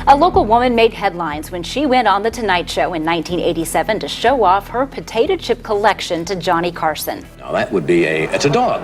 A local woman made headlines when she went on The Tonight Show in 1987 to show off her potato chip collection to Johnny Carson. Now that would be it's a dog.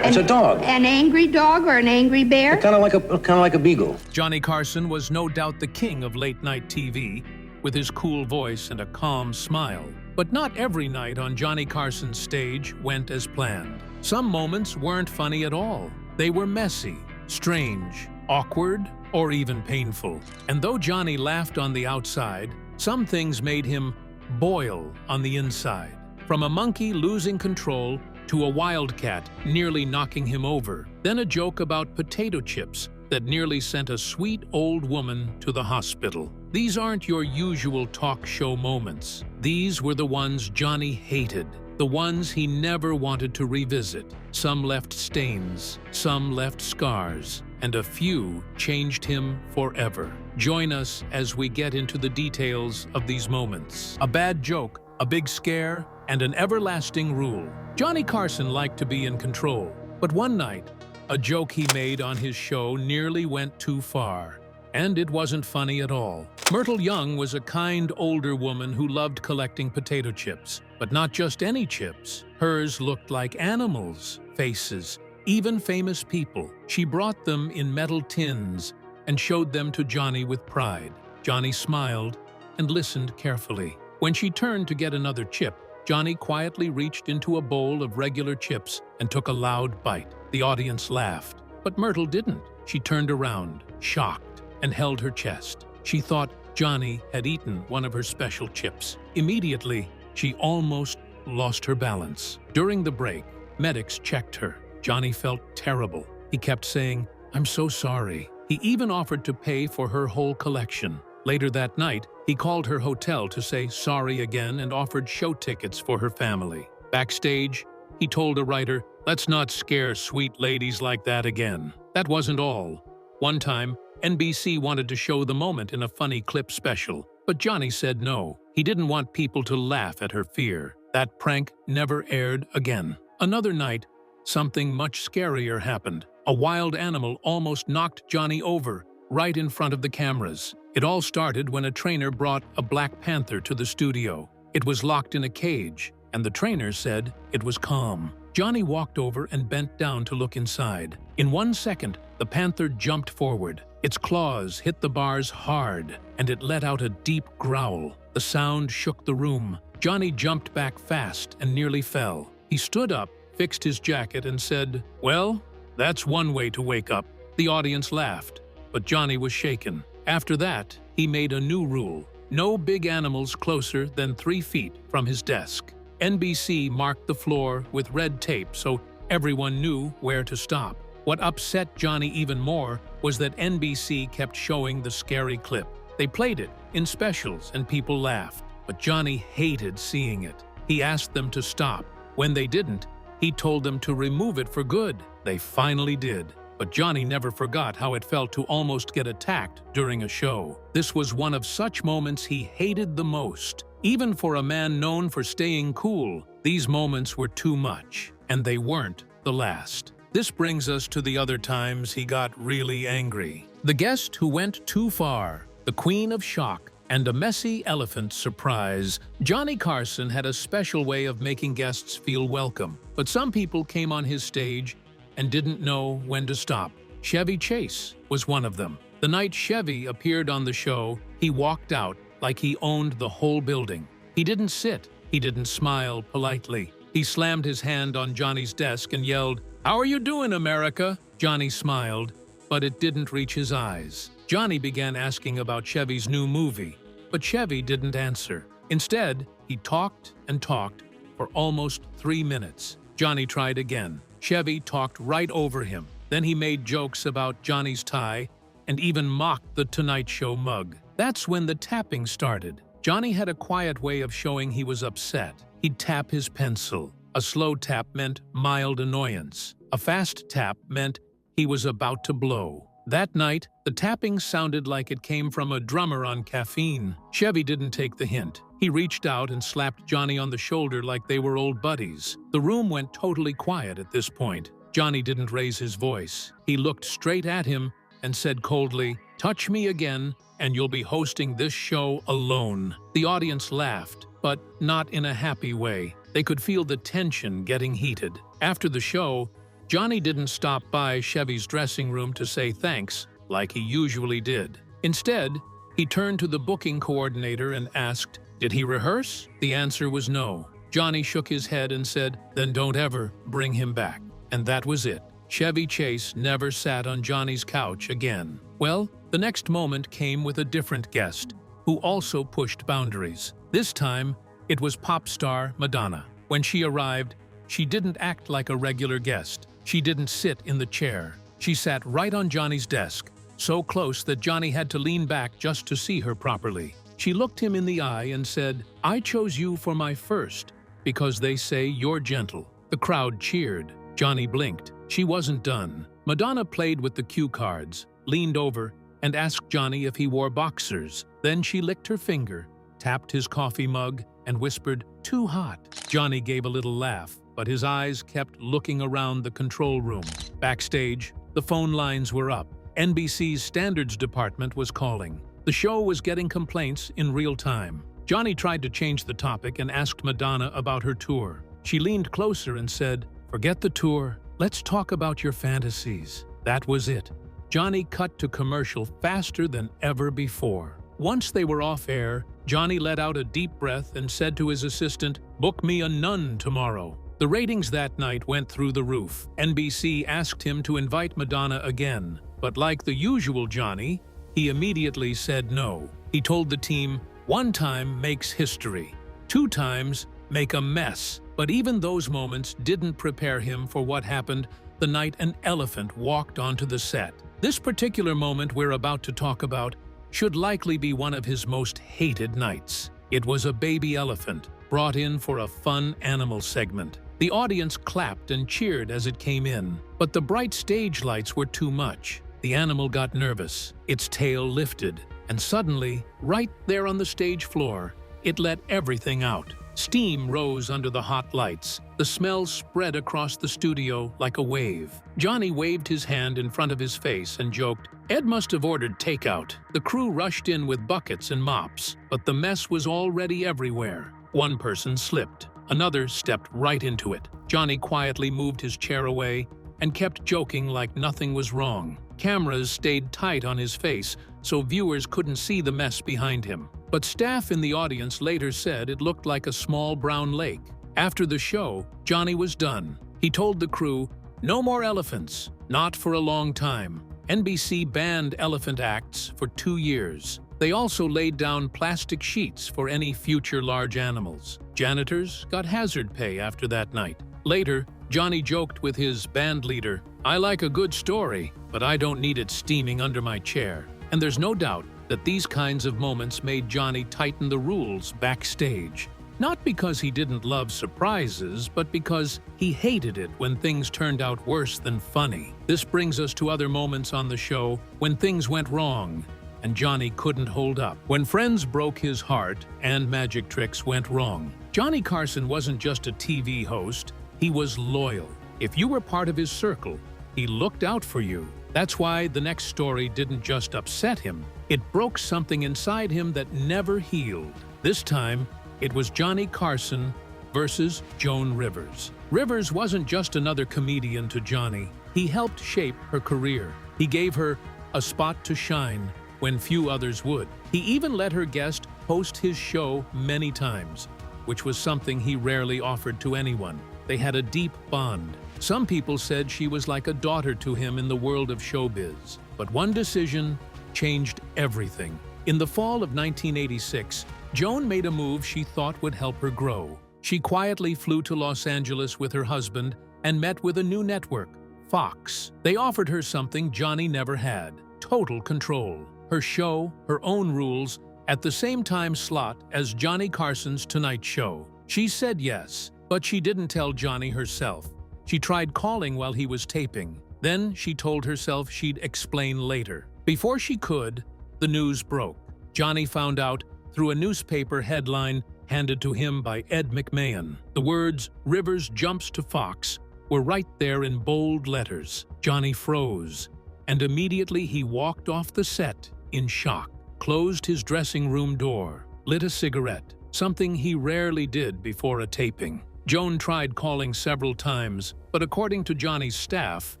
It's a dog. An angry dog or an angry bear? Kind of like a beagle. Johnny Carson was no doubt the king of late-night TV, with his cool voice and a calm smile. But not every night on Johnny Carson's stage went as planned. Some moments weren't funny at all. They were messy, strange, awkward, or even painful. And though Johnny laughed on the outside, some things made him boil on the inside. From a monkey losing control to a wildcat nearly knocking him over, then a joke about potato chips that nearly sent a sweet old woman to the hospital. These aren't your usual talk show moments. These were the ones Johnny hated, the ones he never wanted to revisit. Some left stains, some left scars, and a few changed him forever. Join us as we get into the details of these moments. A bad joke, a big scare, and an everlasting rule. Johnny Carson liked to be in control, but one night, a joke he made on his show nearly went too far, and it wasn't funny at all. Myrtle Young was a kind older woman who loved collecting potato chips, but not just any chips. Hers looked like animals, faces, even famous people. She brought them in metal tins and showed them to Johnny with pride. Johnny smiled and listened carefully. When she turned to get another chip, Johnny quietly reached into a bowl of regular chips and took a loud bite. The audience laughed, but Myrtle didn't. She turned around, shocked, and held her chest. She thought Johnny had eaten one of her special chips. Immediately, she almost lost her balance. During the break, medics checked her. Johnny felt terrible. He kept saying, "I'm so sorry." He even offered to pay for her whole collection. Later that night, he called her hotel to say sorry again and offered show tickets for her family. Backstage, he told a writer, "Let's not scare sweet ladies like that again." That wasn't all. One time, NBC wanted to show the moment in a funny clip special, but Johnny said no. He didn't want people to laugh at her fear. That prank never aired again. Another night, something much scarier happened. A wild animal almost knocked Johnny over, right in front of the cameras. It all started when a trainer brought a black panther to the studio. It was locked in a cage, and the trainer said it was calm. Johnny walked over and bent down to look inside. In 1 second, the panther jumped forward. Its claws hit the bars hard, and it let out a deep growl. The sound shook the room. Johnny jumped back fast and nearly fell. He stood up, fixed his jacket, and said, "Well, that's one way to wake up." The audience laughed, but Johnny was shaken. After that, he made a new rule: no big animals closer than 3 feet from his desk. NBC marked the floor with red tape so everyone knew where to stop. What upset Johnny even more was that NBC kept showing the scary clip. They played it in specials and people laughed, but Johnny hated seeing it. He asked them to stop. When they didn't, he told them to remove it for good. They finally did. But Johnny never forgot how it felt to almost get attacked during a show. This was one of such moments he hated the most. Even for a man known for staying cool, these moments were too much, and they weren't the last. This brings us to the other times he got really angry. The guest who went too far, the queen of shock, and a messy elephant surprise. Johnny Carson had a special way of making guests feel welcome, but some people came on his stage and didn't know when to stop. Chevy Chase was one of them. The night Chevy appeared on the show, he walked out like he owned the whole building. He didn't sit. He didn't smile politely. He slammed his hand on Johnny's desk and yelled, "How are you doing, America?" Johnny smiled, but it didn't reach his eyes. Johnny began asking about Chevy's new movie, but Chevy didn't answer. Instead, he talked and talked for almost 3 minutes. Johnny tried again. Chevy talked right over him. Then he made jokes about Johnny's tie and even mocked the Tonight Show mug. That's when the tapping started. Johnny had a quiet way of showing he was upset. He'd tap his pencil. A slow tap meant mild annoyance. A fast tap meant he was about to blow. That night, the tapping sounded like it came from a drummer on caffeine. Chevy didn't take the hint. He reached out and slapped Johnny on the shoulder like they were old buddies. The room went totally quiet at this point. Johnny didn't raise his voice. He looked straight at him and said coldly, "Touch me again, and you'll be hosting this show alone." The audience laughed, but not in a happy way. They could feel the tension getting heated. After the show, Johnny didn't stop by Chevy's dressing room to say thanks like he usually did. Instead, he turned to the booking coordinator and asked, "Did he rehearse?" The answer was no. Johnny shook his head and said, "Then don't ever bring him back." And that was it. Chevy Chase never sat on Johnny's couch again. Well, the next moment came with a different guest, who also pushed boundaries. This time, it was pop star Madonna. When she arrived, she didn't act like a regular guest. She didn't sit in the chair. She sat right on Johnny's desk, so close that Johnny had to lean back just to see her properly. She looked him in the eye and said, "I chose you for my first, because they say you're gentle." The crowd cheered. Johnny blinked. She wasn't done. Madonna played with the cue cards, leaned over, and asked Johnny if he wore boxers. Then she licked her finger, tapped his coffee mug, and whispered, "Too hot." Johnny gave a little laugh, but his eyes kept looking around the control room. Backstage, the phone lines were up. NBC's standards department was calling. The show was getting complaints in real time. Johnny tried to change the topic and asked Madonna about her tour. She leaned closer and said, "Forget the tour. Let's talk about your fantasies." That was it. Johnny cut to commercial faster than ever before. Once they were off air, Johnny let out a deep breath and said to his assistant, "Book me a nun tomorrow." The ratings that night went through the roof. NBC asked him to invite Madonna again, but like the usual Johnny, he immediately said no. He told the team, "One time makes history. 2 times make a mess." But even those moments didn't prepare him for what happened the night an elephant walked onto the set. This particular moment we're about to talk about should likely be one of his most hated nights. It was a baby elephant brought in for a fun animal segment. The audience clapped and cheered as it came in, but the bright stage lights were too much. The animal got nervous, its tail lifted, and suddenly, right there on the stage floor, it let everything out. Steam rose under the hot lights. The smell spread across the studio like a wave. Johnny waved his hand in front of his face and joked, "Ed must have ordered takeout." The crew rushed in with buckets and mops, but the mess was already everywhere. One person slipped. Another stepped right into it. Johnny quietly moved his chair away and kept joking like nothing was wrong. Cameras stayed tight on his face, so viewers couldn't see the mess behind him. But staff in the audience later said it looked like a small brown lake. After the show, Johnny was done. He told the crew, "No more elephants, not for a long time." NBC banned elephant acts for 2 years. They also laid down plastic sheets for any future large animals. Janitors got hazard pay after that night. Later, Johnny joked with his band leader, "I like a good story, but I don't need it steaming under my chair." And there's no doubt that these kinds of moments made Johnny tighten the rules backstage. Not because he didn't love surprises, but because he hated it when things turned out worse than funny. This brings us to other moments on the show when things went wrong and Johnny couldn't hold up. When friends broke his heart and magic tricks went wrong. Johnny Carson wasn't just a TV host, he was loyal. If you were part of his circle, he looked out for you. That's why the next story didn't just upset him, it broke something inside him that never healed. This time, it was Johnny Carson versus Joan Rivers. Rivers wasn't just another comedian to Johnny. He helped shape her career. He gave her a spot to shine when few others would. He even let her guest host his show many times, which was something he rarely offered to anyone. They had a deep bond. Some people said she was like a daughter to him in the world of showbiz. But one decision changed everything. In the fall of 1986, Joan made a move she thought would help her grow. She quietly flew to Los Angeles with her husband and met with a new network, Fox. They offered her something Johnny never had: total control. Her show, her own rules, at the same time slot as Johnny Carson's Tonight Show. She said yes, but she didn't tell Johnny herself. She tried calling while he was taping. Then she told herself she'd explain later. Before she could, the news broke. Johnny found out through a newspaper headline handed to him by Ed McMahon. The words, "Rivers jumps to Fox," were right there in bold letters. Johnny froze, and immediately he walked off the set in shock, closed his dressing room door, lit a cigarette, something he rarely did before a taping. Joan tried calling several times, but according to Johnny's staff,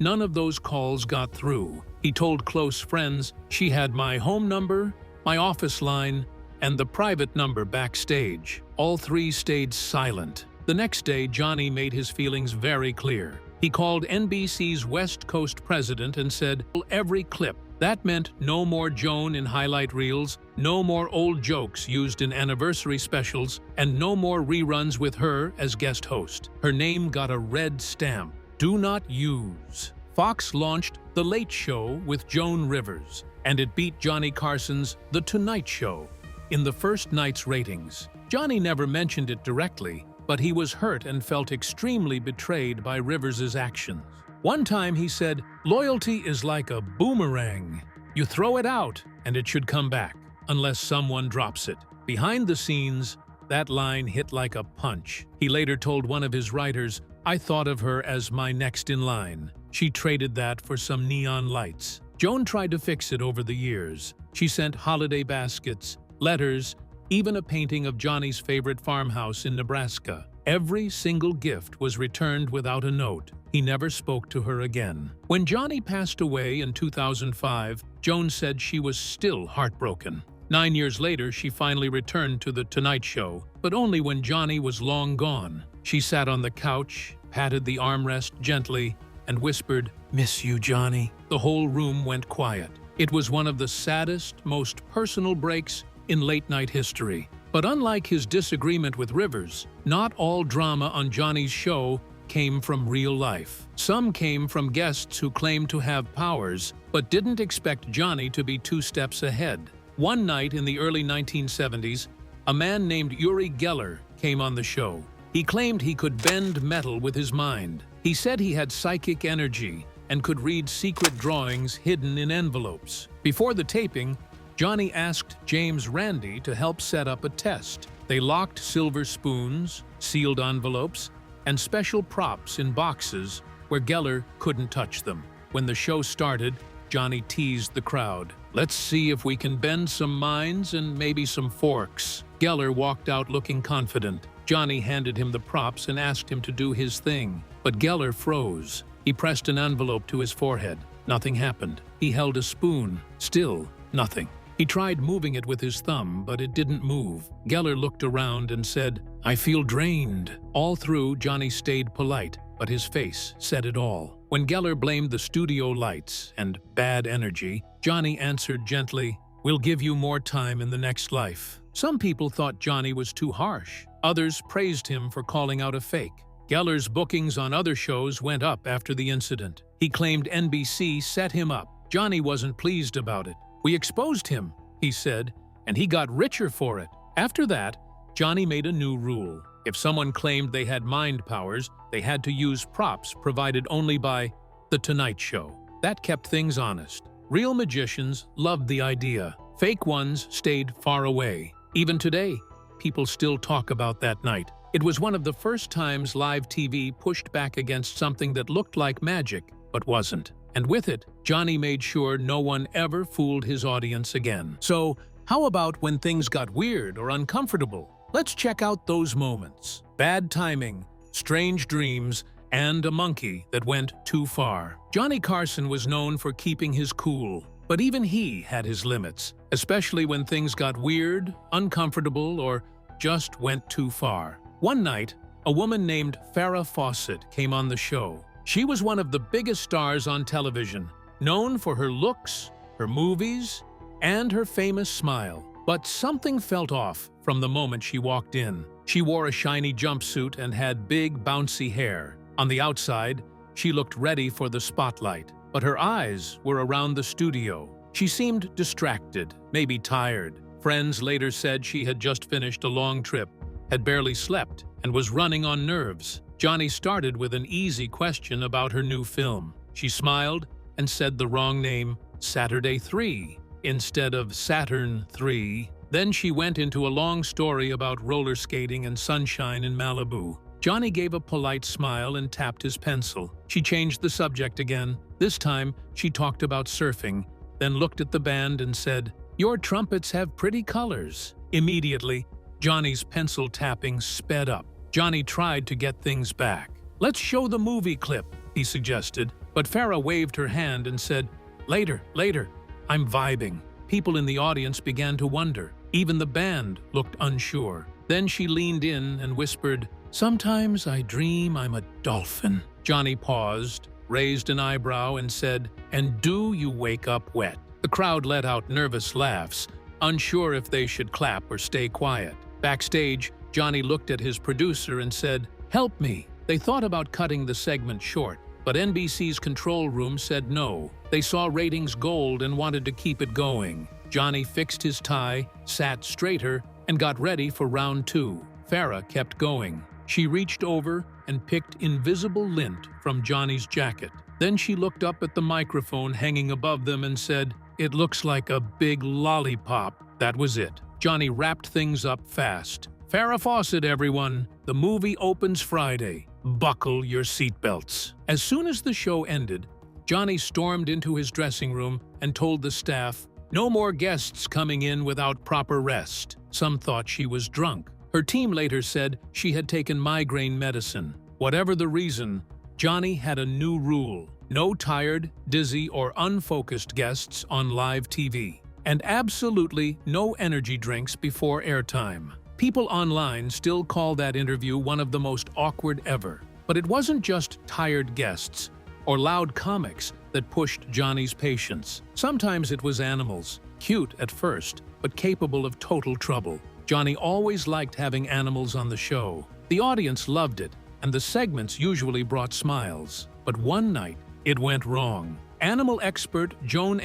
none of those calls got through. He told close friends she had my home number, my office line, and the private number backstage. All three stayed silent. The next day, Johnny made his feelings very clear. He called NBC's West Coast president and said, every clip. That meant no more Joan in highlight reels, no more old jokes used in anniversary specials, and no more reruns with her as guest host. Her name got a red stamp. Do not use. Fox launched The Late Show with Joan Rivers, and it beat Johnny Carson's The Tonight Show in the first night's ratings. Johnny never mentioned it directly, but he was hurt and felt extremely betrayed by Rivers's actions. One time he said, "Loyalty is like a boomerang. You throw it out and it should come back, unless someone drops it." Behind the scenes, that line hit like a punch. He later told one of his writers, "I thought of her as my next in line. She traded that for some neon lights." Joan tried to fix it over the years. She sent holiday baskets, letters, even a painting of Johnny's favorite farmhouse in Nebraska. Every single gift was returned without a note. He never spoke to her again. When Johnny passed away in 2005, Joan said she was still heartbroken. 9 years later, she finally returned to The Tonight Show, but only when Johnny was long gone. She sat on the couch, patted the armrest gently, and whispered, "Miss you, Johnny." The whole room went quiet. It was one of the saddest, most personal breaks in late-night history. But unlike his disagreement with Rivers, not all drama on Johnny's show came from real life. Some came from guests who claimed to have powers, but didn't expect Johnny to be 2 steps ahead. One night in the early 1970s, a man named Uri Geller came on the show. He claimed he could bend metal with his mind. He said he had psychic energy and could read secret drawings hidden in envelopes. Before the taping, Johnny asked James Randi to help set up a test. They locked silver spoons, sealed envelopes, and special props in boxes where Geller couldn't touch them. When the show started, Johnny teased the crowd. "Let's see if we can bend some minds and maybe some forks." Geller walked out looking confident. Johnny handed him the props and asked him to do his thing, but Geller froze. He pressed an envelope to his forehead. Nothing happened. He held a spoon. Still nothing. He tried moving it with his thumb, but it didn't move. Geller looked around and said, "I feel drained." All through, Johnny stayed polite, but his face said it all. When Geller blamed the studio lights and bad energy, Johnny answered gently, "We'll give you more time in the next life." Some people thought Johnny was too harsh. Others praised him for calling out a fake. Geller's bookings on other shows went up after the incident. He claimed NBC set him up. Johnny wasn't pleased about it. "We exposed him," he said, "and he got richer for it." After that, Johnny made a new rule. If someone claimed they had mind powers, they had to use props provided only by The Tonight Show. That kept things honest. Real magicians loved the idea. Fake ones stayed far away. Even today, people still talk about that night. It was one of the first times live TV pushed back against something that looked like magic, but wasn't. And with it, Johnny made sure no one ever fooled his audience again. So, how about when things got weird or uncomfortable? Let's check out those moments. Bad timing, strange dreams, and a monkey that went too far. Johnny Carson was known for keeping his cool, but even he had his limits, especially when things got weird, uncomfortable, or just went too far. One night, a woman named Farrah Fawcett came on the show. She was one of the biggest stars on television, known for her looks, her movies, and her famous smile. But something felt off from the moment she walked in. She wore a shiny jumpsuit and had big, bouncy hair. On the outside, she looked ready for the spotlight, but her eyes were around the studio. She seemed distracted, maybe tired. Friends later said she had just finished a long trip, had barely slept, and was running on nerves. Johnny started with an easy question about her new film. She smiled and said the wrong name, Saturday 3, instead of Saturn 3. Then she went into a long story about roller skating and sunshine in Malibu. Johnny gave a polite smile and tapped his pencil. She changed the subject again, This time, she talked about surfing, then looked at the band and said, "Your trumpets have pretty colors." Immediately, Johnny's pencil tapping sped up. Johnny tried to get things back. "Let's show the movie clip," he suggested, but Farrah waved her hand and said, "Later, later, I'm vibing." People in the audience began to wonder. Even the band looked unsure. Then she leaned in and whispered, "Sometimes I dream I'm a dolphin." Johnny paused, raised an eyebrow and said, "And do you wake up wet?" The crowd let out nervous laughs, unsure if they should clap or stay quiet. Backstage, Johnny looked at his producer and said, "Help me." They thought about cutting the segment short, but NBC's control room said no. They saw ratings gold and wanted to keep it going. Johnny fixed his tie, sat straighter, and got ready for round 2. Farrah kept going. She reached over and picked invisible lint from Johnny's jacket. Then she looked up at the microphone hanging above them and said, "It looks like a big lollipop." That was it. Johnny wrapped things up fast. "Farrah Fawcett, everyone. The movie opens Friday. Buckle your seatbelts." As soon as the show ended, Johnny stormed into his dressing room and told the staff, "No more guests coming in without proper rest." Some thought she was drunk. Her team later said she had taken migraine medicine. Whatever the reason, Johnny had a new rule: no tired, dizzy, or unfocused guests on live TV. And absolutely no energy drinks before airtime. People online still call that interview one of the most awkward ever. But it wasn't just tired guests or loud comics that pushed Johnny's patience. Sometimes it was animals, cute at first, but capable of total trouble. Johnny always liked having animals on the show. The audience loved it, and the segments usually brought smiles. But one night, it went wrong. Animal expert Joan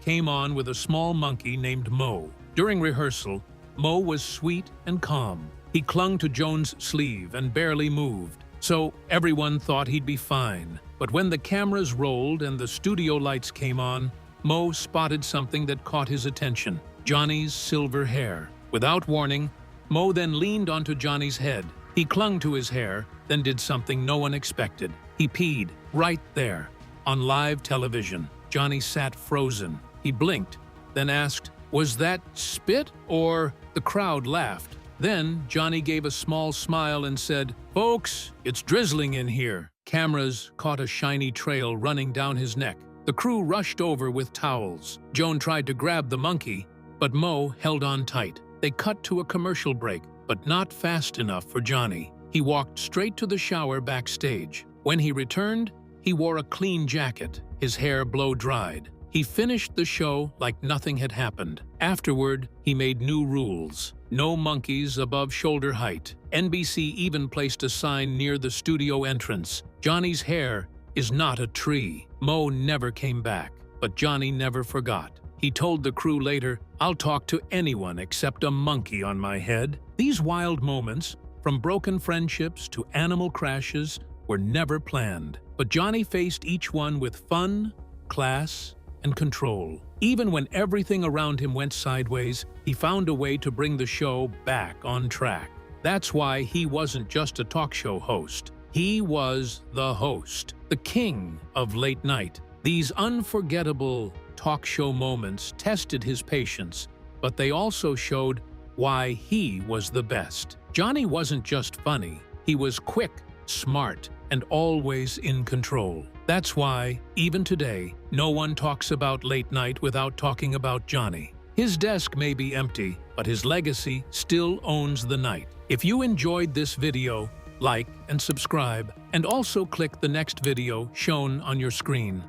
came on with a small monkey named Mo. During rehearsal, Mo was sweet and calm. He clung to Joan's sleeve and barely moved, so everyone thought he'd be fine. But when the cameras rolled and the studio lights came on, Mo spotted something that caught his attention: Johnny's silver hair. Without warning, Mo then leaned onto Johnny's head. He clung to his hair, then did something no one expected. He peed right there, on live television. Johnny sat frozen. He blinked, then asked, "Was that spit or?" The crowd laughed. Then Johnny gave a small smile and said, "Folks, it's drizzling in here." Cameras caught a shiny trail running down his neck. The crew rushed over with towels. Joan tried to grab the monkey, but Mo held on tight. They cut to a commercial break, but not fast enough for Johnny. He walked straight to the shower backstage. When he returned, he wore a clean jacket, his hair blow-dried. He finished the show like nothing had happened. Afterward, he made new rules. No monkeys above shoulder height. NBC even placed a sign near the studio entrance: "Johnny's hair is not a tree." Mo never came back, but Johnny never forgot. He told the crew later, "I'll talk to anyone except a monkey on my head." These wild moments, from broken friendships to animal crashes, were never planned. But Johnny faced each one with fun, class, and control. Even when everything around him went sideways, he found a way to bring the show back on track. That's why he wasn't just a talk show host. He was the host, the king of late night. These unforgettable talk show moments tested his patience, but they also showed why he was the best. Johnny wasn't just funny. He was quick, smart, and always in control. That's why, even today, no one talks about late night without talking about Johnny. His desk may be empty, but his legacy still owns the night. If you enjoyed this video, like and subscribe, and also click the next video shown on your screen.